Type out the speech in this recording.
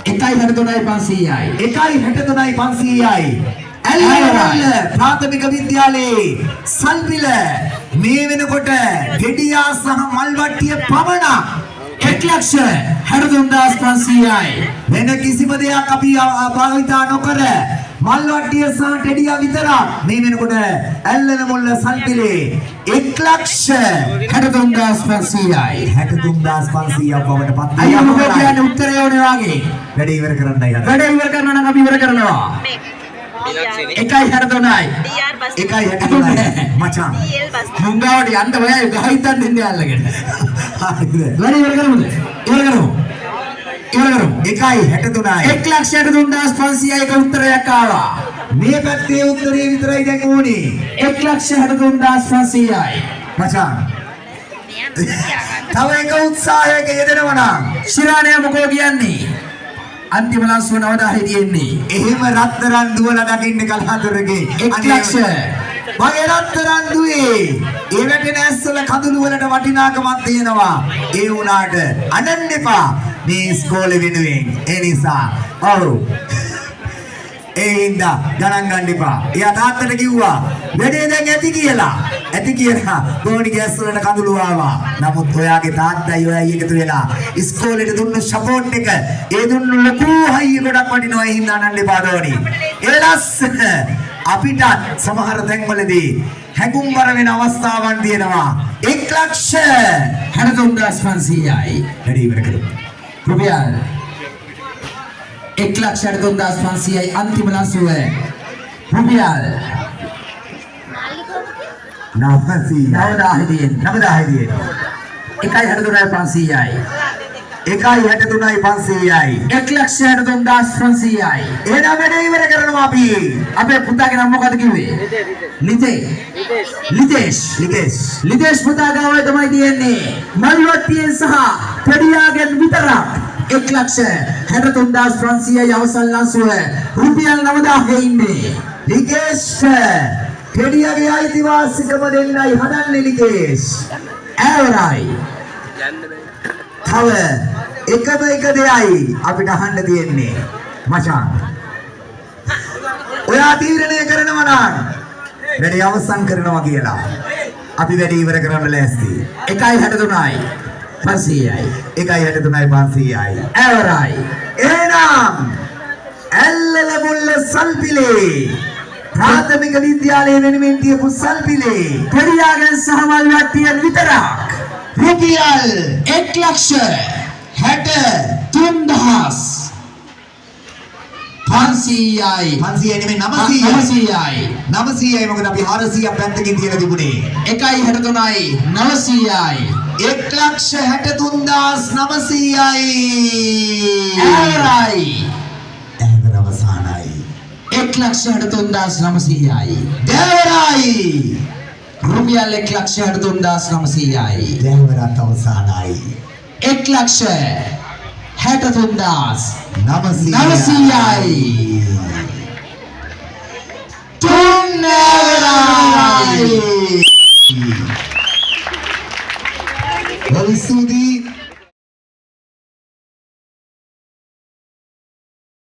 163යි 500යි. 163යි 500යි. ඇල්ලවල ප්‍රාථමික විද්‍යාලයේ සල්පිල මේ වෙනකොට ගෙඩියා සහ මල්වට්ටිය පමණක් 1,63,500යි. වෙන කිසිම දෙයක් අපි භාවිතා නොකර මල්වට්ටිය සහ ටෙඩියා විතරක් මේ වෙනකොට ඇල්ලන මුල්ල සල්පිලේ 1,63,500යි. 63500ක් බවට පත් වෙනවා. අයියෝ මොකද කියන්නේ උත්තරය ඕනේ වාගේ. වැඩ ඉවර කරන්නයි හදන්නේ. වැඩ ඉවර කරනවා නම් අපි ඉවර කරනවා. 1,63යි. 163යි මචං. හුඟාවට යන්න ඔයයි ගහිතන් දෙන්නේ අල්ලගෙන. හරිද? වැඩ ඉවර කරමුද? ඉවර කරමු. 163යි 1,63,500යි එක උත්තරයක් ආවා. මේ පැත්තේ උත්තරේ විතරයි දැන් ඕනේ. 1,63,500යි. මචං. තව එක උත්සාහයක යෙදෙනවා නම් ශිරාණය මොකෝ කියන්නේ? අන්තිම ලස්සන නවදා හිටියෙන්නේ. එහෙම රත්තරන් දුවලා දකින්න කලහතරගේ 1,00,000. මගේ රත්තරන් දුවේ. ඒ වැටෙන ඇස්වල කඳුළු වලට වටිනාකමක් තියෙනවා. ඒ වුණාට අඬන්න එපා. මේ ඉස්කෝලේ වෙනුවෙන්. ඒ නිසා ඔව්. ඒ හින්දා ගණන් ගන්න එපා. එයා තාත්තට කිව්වා වැඩේ දැන් ඇති කියලා. ඇති කියලා ගෝණි ගෑස් වලට කඳුළු ආවා. නමුත් ඔයාගේ තාත්තයි ඔයයි එකතු වෙලා ඉස්කෝලේට දුන්න සපෝට් එක ඒ දුන්න ලොකු හයිය ගොඩක් වටිනවා. ඒ හින්දා අනන්න එපා ගෝණි. එලස් අපිට සමහර තැන්වලදී හැඟුම්බර වෙන අවස්ථාවන් තියෙනවා. 1,63,500යි. වැඩි ඉවර කරමු. රුපියල් 1,63,500යි අන්තිම ලස්සුව. රුපියල් 900යි 9000යි. 9000යි 1,63,500යි. 163යි 500යි 1,63,500යි. එහෙනම් වැඩ ඉවර කරනවා අපි. අපේ පුතාගේ නම මොකද කිව්වේ? ලිතේෂ් පුතා ගාවයි තමයි තියෙන්නේ. මල්වට්ටියෙන් සහ පෙඩියාගෙන් විතරක් 1,63,500යි අවසන් ලස්සුව. රුපියල් 9000 ඉන්නේ. ලිකේෂ් පෙඩියාගේ අයිතිවාසිකම දෙන්නයි හදන්නේ ලිකේෂ්. ඇවරයි. තව එකම එක දෙයයි අපිට අහන්න තියෙන්නේ මචං. ඔයා තීරණය කරනවා නම් වැඩේ අවසන් කරනවා කියලා. අපි වැඩේ ඉවර කරන්න ලෑස්ති. 1,63,500යි. 163යි 500යි. ඇවරයි. එහෙනම් ඇල්ලල මුල්ල සල්පිලේ ප්‍රාථමික විද්‍යාලයේ වෙනුවෙන් තියපු සල්පිලේ පෙඩියාගෙන් සහ මල්වට්ටියෙන් විතරක් රුපියල් 1,63,500යි. 500 නෙමෙයි 900යි. 900යි මොකද අපි 400ක් පැත්තකින් තියලා තිබුණේ. 1,63,900යි. 1,63,900යි. ඇවරයි. එහෙනම් අවසానයි. 1,63,900යි. දෙවරයි. රුපියල් 1,63,900යි. දෙවරත් අවසానයි. 1,63,900යි. තුන් ඇවරයි.